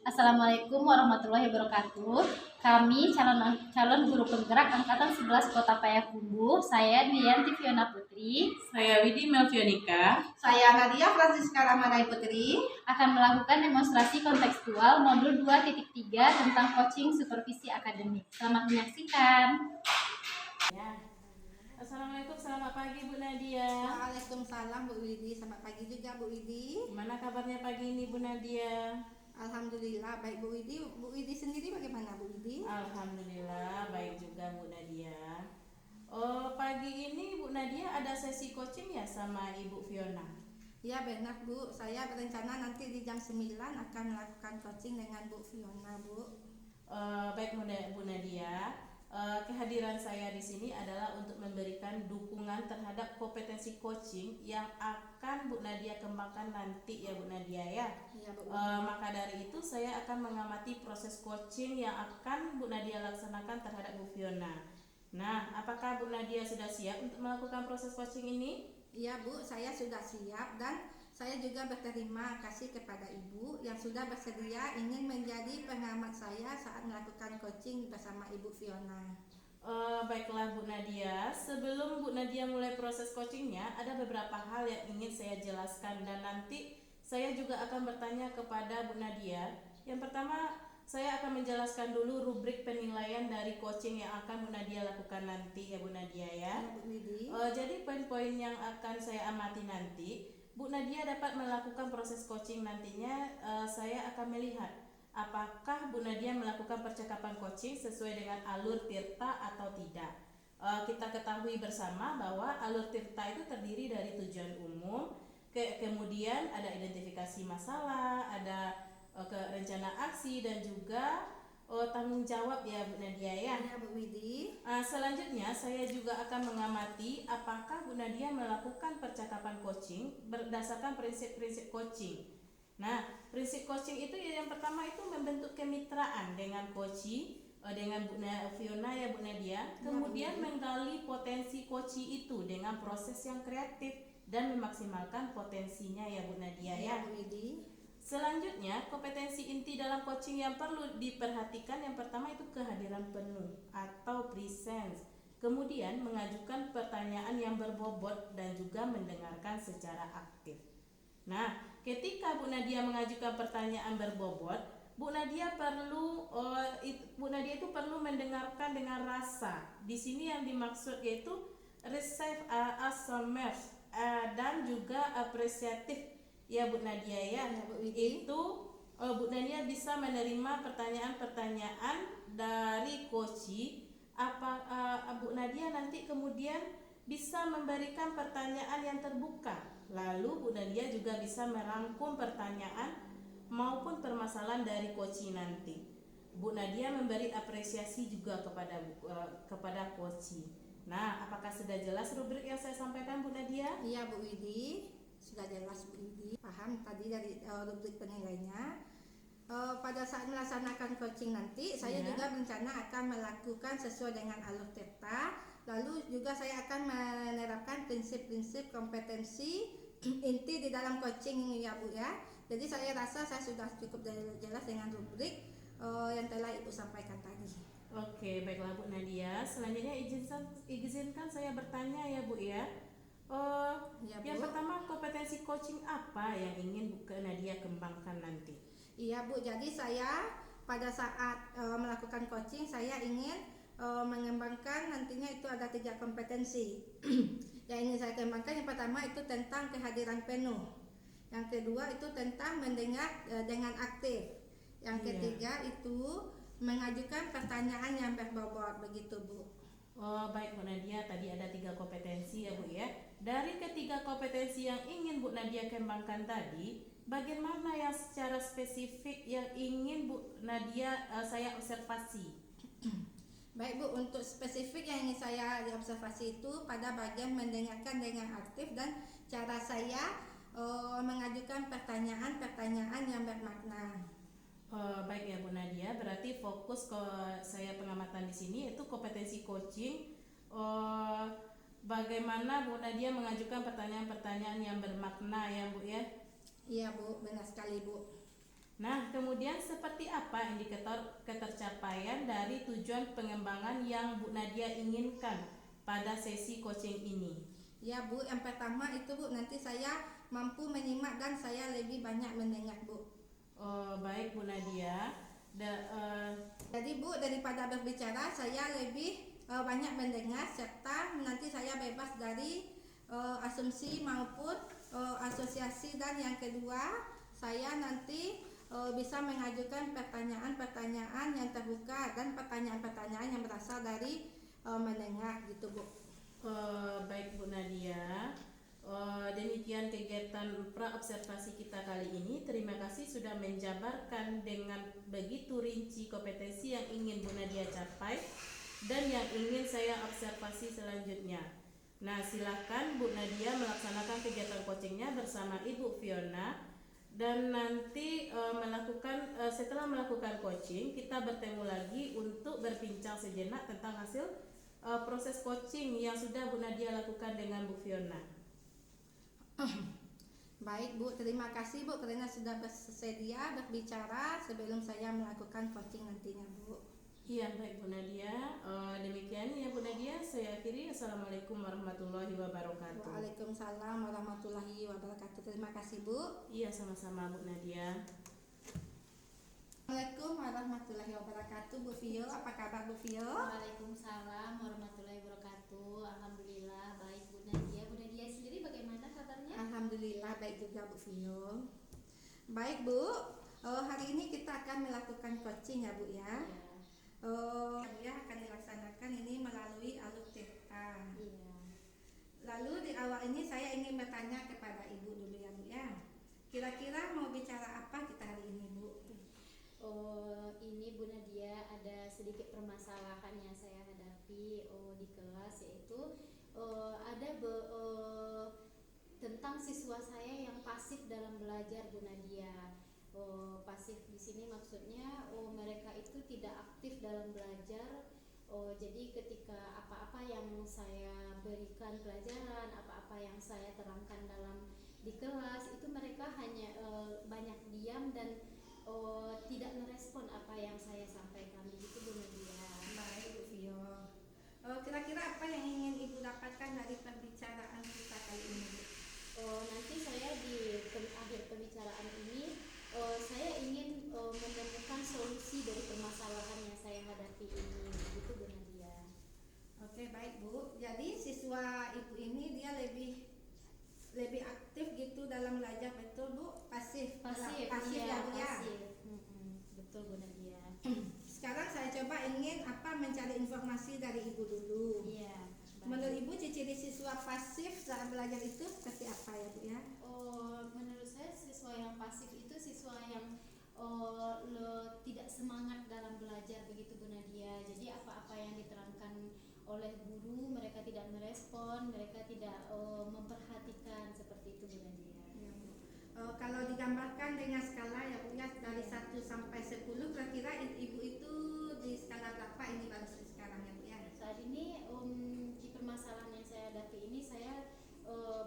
Assalamualaikum warahmatullahi wabarakatuh. Kami calon guru penggerak angkatan 11 Kota Payakumbuh. Saya Dianti Fiona Putri. Saya Widi Melvionika. Saya Nadia Francisca Ramadai Putri. Akan melakukan demonstrasi kontekstual modul 2.3 tentang coaching supervisi akademik. Selamat menyaksikan. Ya. Assalamualaikum, selamat pagi Bu Nadia. Waalaikumsalam Bu Widi. Selamat pagi juga Bu Widi. Gimana kabarnya pagi ini Bu Nadia? Alhamdulillah baik Bu Widi. Bu Widi sendiri bagaimana Bu Widi? Alhamdulillah baik juga Bu Nadia. Oh, pagi ini Bu Nadia ada sesi coaching ya sama Ibu Fiona? Ya benar Bu, saya berencana nanti di jam 9 akan melakukan coaching dengan Bu Fiona Bu. Baik Bu Nadia. Kehadiran saya di sini adalah untuk memberikan dukungan terhadap kompetensi coaching yang akan Bu Nadia kembangkan nanti ya Bu Nadia ya. Ya Bu. Maka dari itu saya akan mengamati proses coaching yang akan Bu Nadia laksanakan terhadap Bu Fiona. Nah, apakah Bu Nadia sudah siap untuk melakukan proses coaching ini? Iya Bu, saya sudah siap dan saya juga berterima kasih kepada Ibu yang sudah bersedia ingin menjadi pengamat saya saat melakukan coaching bersama Ibu Fiona. Baiklah Bu Nadia, sebelum Bu Nadia mulai proses coachingnya, ada beberapa hal yang ingin saya jelaskan dan nanti saya juga akan bertanya kepada Bu Nadia. Yang pertama, saya akan menjelaskan dulu rubrik penilaian dari coaching yang akan Bu Nadia lakukan nanti ya Bu Nadia ya. Ya Bu Widi. Jadi poin-poin yang akan saya amati nanti, Bu Nadia dapat melakukan proses coaching nantinya. Saya akan melihat apakah Bu Nadia melakukan percakapan coaching sesuai dengan alur Tirta atau tidak. Kita ketahui bersama bahwa alur Tirta itu terdiri dari tujuan umum, kemudian ada identifikasi masalah, ada rencana aksi dan juga tanggung jawab ya Bu Nadia ya. Ya Bu Widi. Selanjutnya saya juga akan mengamati apakah Bu Nadia melakukan percakapan coaching berdasarkan prinsip-prinsip coaching. Nah, prinsip coaching itu yang pertama itu membentuk kemitraan dengan coachee, dengan Bu Fiona ya Bu Nadia. Kemudian menggali potensi coachee itu dengan proses yang kreatif dan memaksimalkan potensinya ya Bu Nadia ya. Bu Widi. Selanjutnya, kompetensi inti dalam coaching yang perlu diperhatikan yang pertama itu kehadiran penuh atau presence. Kemudian mengajukan pertanyaan yang berbobot dan juga mendengarkan secara aktif. Nah, ketika Bu Nadia mengajukan pertanyaan berbobot, Bu Nadia itu perlu mendengarkan dengan rasa. Di sini yang dimaksud yaitu receive assumptive dan juga apresiatif. Ya Bu Nadia ya, itu Bu Nadia bisa menerima pertanyaan-pertanyaan dari coachee. Bu Nadia nanti kemudian bisa memberikan pertanyaan yang terbuka. Lalu Bu Nadia juga bisa merangkum pertanyaan maupun permasalahan dari coachee nanti. Bu Nadia memberi apresiasi juga kepada coachee. Nah, apakah sudah jelas rubrik yang saya sampaikan Bu Nadia? Iya Bu Widi. Sudah jelas Bu Widi, paham tadi dari rubrik penilainya. Pada saat melaksanakan coaching nanti saya juga berencana akan melakukan sesuai dengan alur Tirta. Lalu juga saya akan menerapkan prinsip-prinsip kompetensi inti di dalam coaching ya Bu ya. Jadi saya rasa saya sudah cukup jelas dengan rubrik yang telah Ibu sampaikan tadi. Oke, baiklah Bu Nadia. Selanjutnya izinkan saya bertanya ya Bu ya. Ya, yang Bu. pertama, kompetensi coaching apa yang ingin Bu Nadia kembangkan nanti? Iya Bu, jadi saya pada saat melakukan coaching saya ingin mengembangkan nantinya itu ada 3 kompetensi yang ingin saya kembangkan. Yang pertama itu tentang kehadiran penuh, yang kedua itu tentang mendengar dengan aktif, yang ketiga itu mengajukan pertanyaan yang berbobot, begitu Bu. Baik Bu Nadia, tadi ada 3 kompetensi ya Bu ya. Dari ketiga kompetensi yang ingin Bu Nadia kembangkan tadi, bagaimana yang secara spesifik yang ingin Bu Nadia saya observasi? Baik Bu, untuk spesifik yang ingin saya diobservasi itu pada bagian mendengarkan dengan aktif dan cara saya mengajukan pertanyaan-pertanyaan yang bermakna. Baik ya Bu Nadia, berarti fokus ke saya pengamatan di sini itu kompetensi coaching. Bagaimana Bu Nadia mengajukan pertanyaan-pertanyaan yang bermakna ya Bu ya? Iya Bu, benar sekali Bu. Nah, kemudian seperti seperti apa indikator ketercapaian dari tujuan pengembangan yang Bu Nadia inginkan pada sesi coaching ini? Ya Bu, yang pertama itu Bu, nanti saya mampu menyimak dan saya lebih banyak mendengar Bu. Baik Bu Nadia. Jadi Bu, daripada berbicara saya lebih banyak mendengar serta nanti saya bebas dari asumsi maupun asosiasi, dan yang kedua saya nanti bisa mengajukan pertanyaan-pertanyaan yang terbuka dan pertanyaan-pertanyaan yang berasal dari mendengar gitu Bu. Baik Bu Nadia. Demikian kegiatan praobservasi kita kali ini. Terima kasih sudah menjabarkan dengan begitu rinci kompetensi yang ingin Bu Nadia capai dan yang ingin saya observasi selanjutnya. Nah, silakan Bu Nadia melaksanakan kegiatan coachingnya bersama Ibu Fiona, dan nanti setelah melakukan coaching kita bertemu lagi untuk berbincang sejenak tentang hasil proses coaching yang sudah Bu Nadia lakukan dengan Bu Fiona. Baik Bu, terima kasih Bu karena sudah bersedia berbicara sebelum saya melakukan coaching nantinya Bu. Iya, baik Bu Nadia. Demikian ya Bu Nadia, saya akhiri. Assalamualaikum warahmatullahi wabarakatuh. Waalaikumsalam warahmatullahi wabarakatuh. Terima kasih Bu. Iya, sama-sama Bu Nadia. Assalamualaikum warahmatullahi wabarakatuh. Bu Fio, apa kabar Bu Fio? Waalaikumsalam warahmatullahi wabarakatuh. Alhamdulillah baik Bu Nadia. Bu Nadia sendiri bagaimana kabarnya? Alhamdulillah baik juga Bu Fio. Baik Bu, hari ini kita akan melakukan coaching ya Bu ya. Ya akan dilaksanakan ini melalui alur theta. Iya. Lalu di awal ini saya ingin bertanya kepada Ibu dulu ya Bu ya. Kira-kira mau bicara apa kita hari ini Bu? Ini Bu Nadia ada sedikit permasalahan yang saya hadapi di kelas, yaitu tentang siswa saya yang pasif dalam belajar Bu Nadia. Pasif di sini maksudnya mereka itu tidak aktif dalam belajar. Jadi ketika apa-apa yang saya berikan pelajaran, apa-apa yang saya terangkan di kelas itu mereka hanya banyak diam dan tidak merespon apa yang saya sampaikan. Itu Bu Nadia. Baik Bu Fio. Kira-kira apa yang ingin Ibu dapatkan dari pembicaraan kita kali ini Bu? Nanti saya di akhir pembicaraan ini saya ingin menemukan solusi dari permasalahan yang saya hadapi ini. Begitu Bu Nadia. Oke baik Bu. Jadi siswa Ibu ini dia lebih aktif gitu dalam belajar, betul Bu? Pasif Pasif ya Bu ya. pasif. Betul Bu Nadia. Sekarang saya coba ingin mencari informasi dari Ibu dulu. Iya. Menurut Ibu ciri-ciri siswa pasif saat belajar itu seperti apa ya Bu ya? Menurut saya siswa yang pasif itu siswa yang tidak semangat dalam belajar, begitu Bu Nadia. Jadi apa-apa yang diterangkan oleh guru mereka tidak merespon, mereka tidak memperhatikan, seperti itu Bu Nadia. Ya, Bu. Kalau digambarkan dengan skala ya Bu ya, dari 1 sampai 10 kira-kira Ibu itu di skala berapa ini baru sekarang ya Bu ya? Saat ini di permasalahan yang saya hadapi ini saya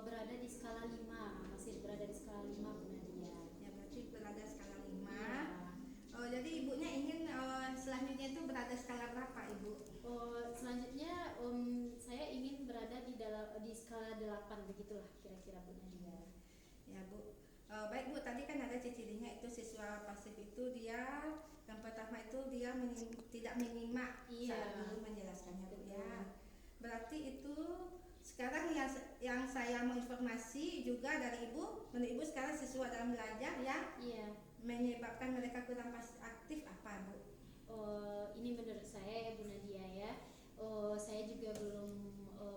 berada di skala 5, masih berada di skala 5 Bu Nadia. Ya berarti berada skala 5. Ya. Jadi ibunya ingin selanjutnya itu berada skala berapa Ibu? Selanjutnya saya ingin berada di skala 8, begitulah kira-kira Bu Nadia. Ya Bu. Baik Bu, tadi kan ada ciri-cirinya itu siswa pasif itu dia yang pertama itu dia tidak menyimak saat guru menjelaskannya Bu ya. Berarti itu sekarang yang saya mau informasi juga dari Ibu, menurut Ibu sekarang siswa dalam belajar yang menyebabkan mereka kurang aktif apa Bu? Ini menurut saya ya Bu Nadia ya. Saya juga belum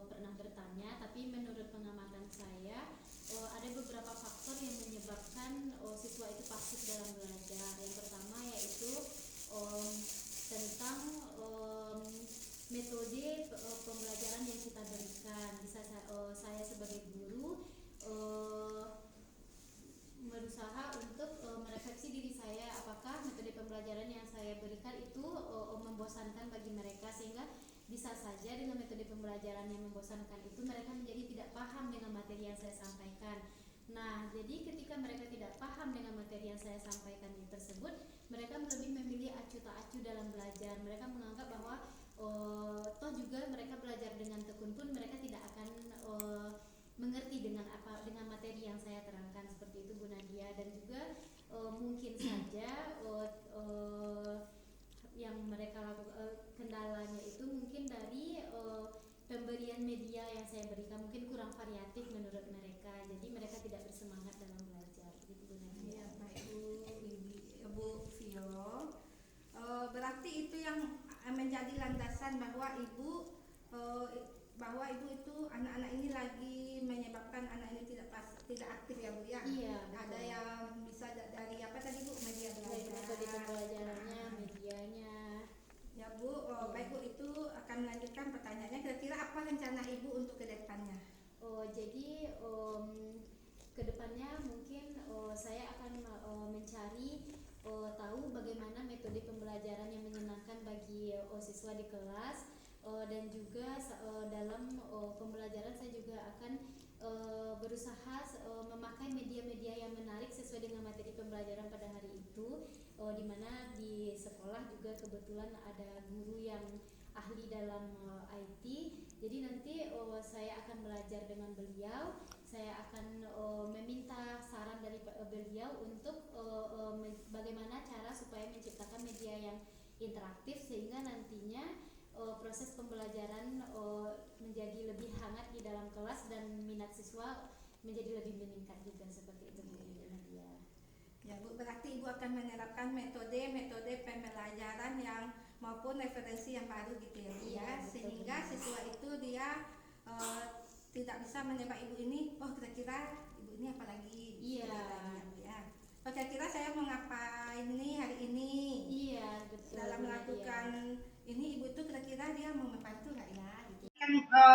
pernah bertanya, tapi menurut pengamatan saya ada beberapa faktor yang menyebabkan siswa itu pasif dalam belajar. Yang pertama yaitu tentang metode pembelajaran yang kita berikan. Bisa saya sebagai guru berusaha untuk merefleksi diri saya, apakah metode pembelajaran yang saya berikan itu membosankan bagi mereka, sehingga bisa saja dengan metode pembelajaran yang membosankan itu mereka menjadi tidak paham dengan materi yang saya sampaikan. Nah, jadi ketika mereka tidak paham dengan materi yang saya sampaikan tersebut, mereka lebih acuh tak acuh dalam belajar. Mereka menganggap bahwa toh juga mereka belajar dengan tekun pun mereka tidak akan mengerti dengan materi yang saya terangkan, seperti itu Bu Nadia. Dan juga mungkin saja yang mereka lakukan kendalanya itu mungkin dari pemberian media yang saya berikan mungkin kurang variatif menurut mereka, jadi mereka tidak bersemangat dalam belajar, gitu Bu Nadia. Ya, baik Bu Vio. Berarti itu yang menjadi landasan bahwa ibu itu anak-anak ini lagi menyebabkan anak ini tidak aktif ya Bu ya. Iya. Ada yang bisa dari apa tadi Bu, media Dari belajar. metode pembelajarannya, medianya. Ya Bu, baik Bu, itu akan melanjutkan pertanyaannya. Kira-kira apa rencana Ibu untuk kedepannya? Jadi kedepannya mungkin saya akan mencari tahu bagaimana metode pembelajaran yang menyenangkan bagi siswa di kelas, dan juga dalam pembelajaran saya juga akan berusaha memakai media-media yang menarik sesuai dengan materi pembelajaran pada hari itu, di mana di sekolah juga kebetulan ada guru yang ahli dalam IT. Jadi nanti saya akan belajar dengan beliau. Saya akan meminta saran dari beliau untuk bagaimana cara supaya menciptakan media yang interaktif sehingga nantinya proses pembelajaran menjadi lebih hangat di dalam kelas dan minat siswa menjadi lebih meningkat juga, seperti itu Bu Nadia. Ya Bu, berarti Ibu akan menerapkan metode pembelajaran yang maupun referensi yang baru gitu ya Bu ya, sehingga siswa itu dia tidak bisa menebak Ibu ini, oh kira-kira Ibu ini apa lagi? Iya. Bu ya. Oh kira-kira saya mau ngapain nih hari ini? Iya, betul. Dalam Bu melakukan Nadia. ini Ibu itu kira-kira dia mau membantu nggak ya? Gitu. Kan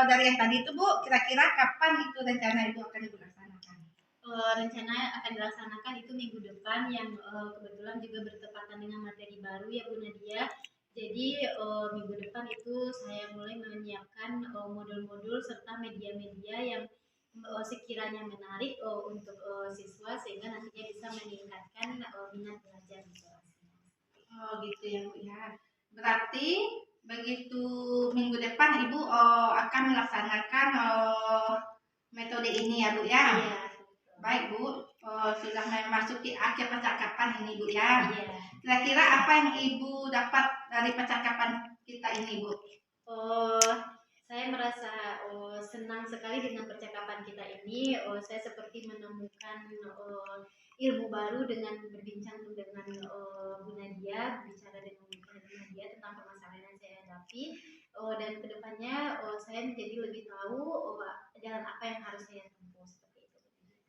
dari yang tadi itu Bu, kira-kira kapan itu rencana Ibu akan Ibu laksanakan? Rencana akan dilaksanakan itu minggu depan, yang kebetulan juga bertepatan dengan materi baru ya Bu Nadia. Jadi minggu depan itu saya mulai menyiapkan modul-modul serta media-media yang sekiranya menarik untuk siswa sehingga nantinya bisa meningkatkan minat belajar di kelasnya. Oh gitu ya Bu ya. Berarti begitu minggu depan Ibu akan melaksanakan metode ini ya Bu ya. Iya. Baik Bu, sudah memasuki akhir percakapan ini Bu ya. Iya. Kira-kira apa yang Ibu dapat dari percakapan kita ini Bu? Saya merasa senang sekali dengan percakapan kita ini. Saya seperti menemukan ilmu baru dengan berbincang dengan Bu Nadia, bicara dengan Bu Nadia tentang permasalahan yang saya hadapi. Dan kedepannya saya menjadi lebih tahu jalan apa yang harus saya tempuh, seperti itu.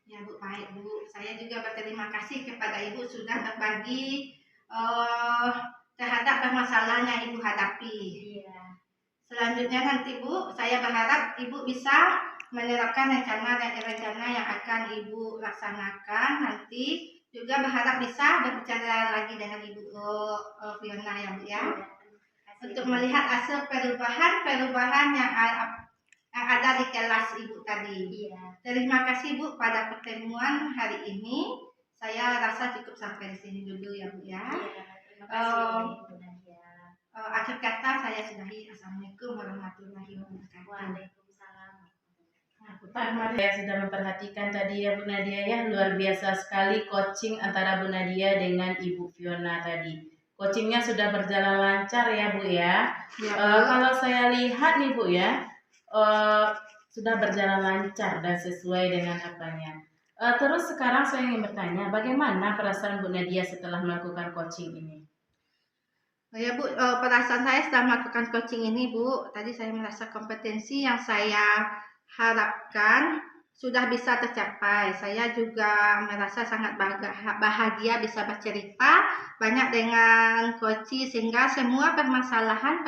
Ya Bu, baik Bu. Saya juga berterima kasih kepada Ibu sudah berbagi terhadap permasalahan yang Ibu hadapi. Iya. Selanjutnya nanti Bu, saya berharap Ibu bisa menerapkan rencana yang akan Ibu laksanakan nanti. Juga berharap bisa berbicara lagi dengan Ibu Fiona ya Bu ya. Untuk melihat hasil perubahan yang ada di kelas Ibu tadi. Iya. Terima kasih Bu pada pertemuan hari ini. Saya rasa cukup sampai di sini dulu ya Bu ya. Iya, terima kasih Bu Nadia. Akhir kata saya sudahi. Assalamualaikum warahmatullahi wabarakatuh. Waalaikumsalam. Saya sudah memperhatikan tadi ya Bu Nadia ya, luar biasa sekali coaching antara Bu Nadia dengan Ibu Fiona tadi. Coachingnya sudah berjalan lancar ya Bu ya. Kalau saya lihat nih Bu ya, sudah berjalan lancar dan sesuai dengan apanya. Terus sekarang saya ingin bertanya, bagaimana perasaan Bu Nadia setelah melakukan coaching ini? Ya Bu, perasaan saya setelah melakukan coaching ini Bu, tadi saya merasa kompetensi yang saya harapkan sudah bisa tercapai. Saya juga merasa sangat bahagia bisa bercerita banyak dengan coach sehingga semua permasalahan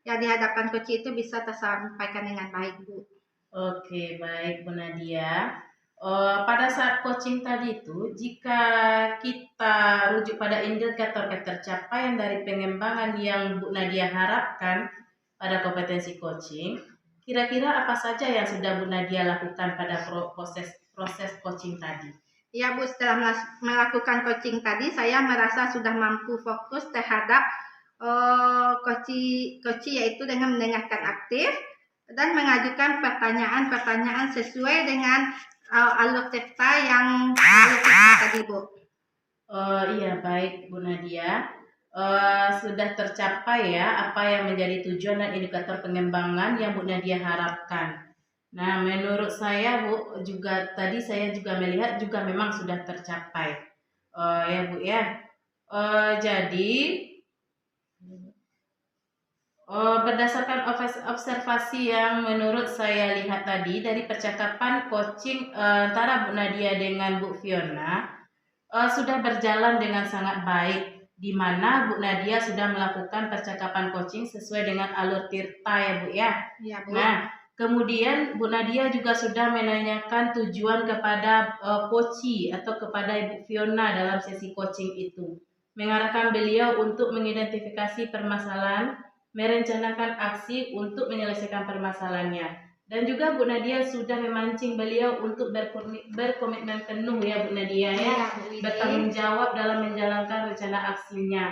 yang dihadapkan coach itu bisa tersampaikan dengan baik Bu. Oke, baik Bu Nadia. Pada saat coaching tadi itu, jika kita rujuk pada indikator ketercapaian dari pengembangan yang Bu Nadia harapkan pada kompetensi coaching, kira-kira apa saja yang sudah Bu Nadia lakukan pada proses coaching tadi? Ya Bu, setelah melakukan coaching tadi, saya merasa sudah mampu fokus terhadap coach yaitu dengan mendengarkan aktif dan mengajukan pertanyaan-pertanyaan sesuai dengan alur cerita yang alur cerita tadi Bu. Iya, baik Bu Nadia. Sudah tercapai ya apa yang menjadi tujuan dan indikator pengembangan yang Bu Nadia harapkan. Nah, menurut saya Bu, juga tadi saya juga melihat juga memang sudah tercapai. Ya Bu ya. Jadi berdasarkan observasi yang menurut saya lihat tadi dari percakapan coaching antara Bu Nadia dengan Bu Fiona sudah berjalan dengan sangat baik, di mana Bu Nadia sudah melakukan percakapan coaching sesuai dengan alur tirta ya Bu ya. Ya, Bu. Nah, kemudian Bu Nadia juga sudah menanyakan tujuan kepada coachee atau kepada Ibu Fiona dalam sesi coaching itu, mengarahkan beliau untuk mengidentifikasi permasalahan, merencanakan aksi untuk menyelesaikan permasalahannya. Dan juga Bu Nadia sudah memancing beliau untuk berkomitmen penuh ya Bu Nadia ya, bertanggung jawab dalam menjalankan rencana aksinya.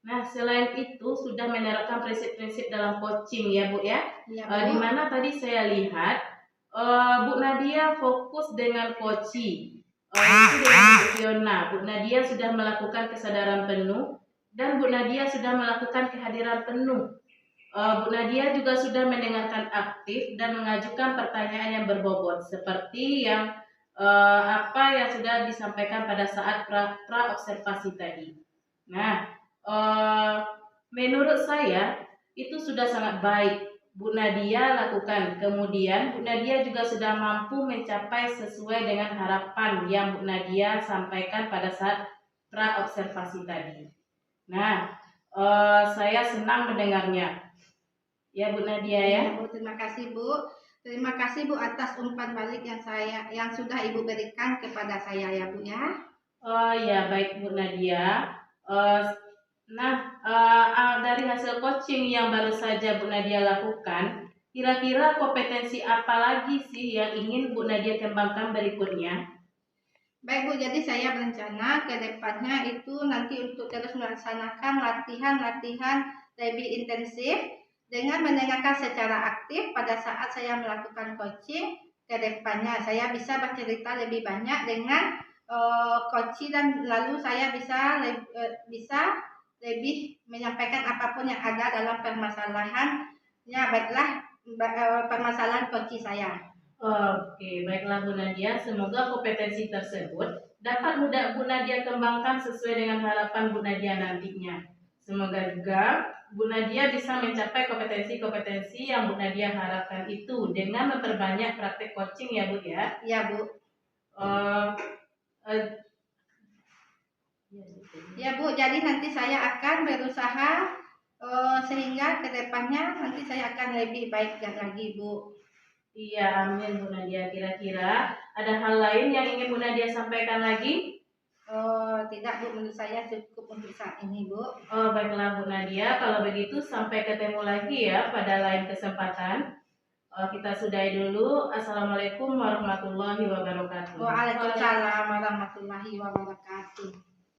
Nah, selain itu sudah menerapkan prinsip-prinsip dalam coaching ya Bu ya, di mana tadi saya lihat Bu Nadia fokus dengan coaching, itu dengan Bu Fiona. Bu Nadia sudah melakukan kesadaran penuh dan Bu Nadia sudah melakukan kehadiran penuh. Bu Nadia juga sudah mendengarkan aktif dan mengajukan pertanyaan yang berbobot seperti yang apa yang sudah disampaikan pada saat pra observasi tadi. Nah, menurut saya itu sudah sangat baik Bu Nadia lakukan. Kemudian Bu Nadia juga sudah mampu mencapai sesuai dengan harapan yang Bu Nadia sampaikan pada saat pra observasi tadi. Nah, saya senang mendengarnya. Ya Bu Nadia ya. Bu, terima kasih Bu. Terima kasih Bu atas umpan balik yang sudah Ibu berikan kepada saya ya Bu ya. Oh ya, baik Bu Nadia. Dari hasil coaching yang baru saja Bu Nadia lakukan, kira-kira kompetensi apa lagi sih yang ingin Bu Nadia kembangkan berikutnya? Baik Bu, jadi saya berencana ke depannya itu nanti untuk terus melaksanakan latihan-latihan lebih intensif dengan mendengarkan secara aktif pada saat saya melakukan coaching. Ke depannya saya bisa bercerita lebih banyak dengan coaching dan lalu saya bisa lebih menyampaikan apapun yang ada dalam permasalahan ya, baiklah permasalahan coaching saya. Oke, baiklah Bu Nadia. Semoga kompetensi tersebut dapat Bu Nadia kembangkan sesuai dengan harapan Bu Nadia nantinya. Semoga juga Bu Nadia bisa mencapai kompetensi-kompetensi yang Bu Nadia harapkan itu dengan memperbanyak praktek coaching ya Bu ya. Ya Bu. Ya Bu, jadi nanti saya akan berusaha sehingga kedepannya nanti saya akan lebih baik lagi Bu. Iya, amin Bu Nadia. Kira-kira ada hal lain yang ingin Bu Nadia sampaikan lagi? Tidak Bu, menurut saya cukup untuk saat ini Bu. Baiklah Bu Nadia, kalau begitu sampai ketemu lagi ya pada lain kesempatan. Kita sudahi dulu. Assalamualaikum warahmatullahi wabarakatuh. Waalaikumsalam warahmatullahi wabarakatuh.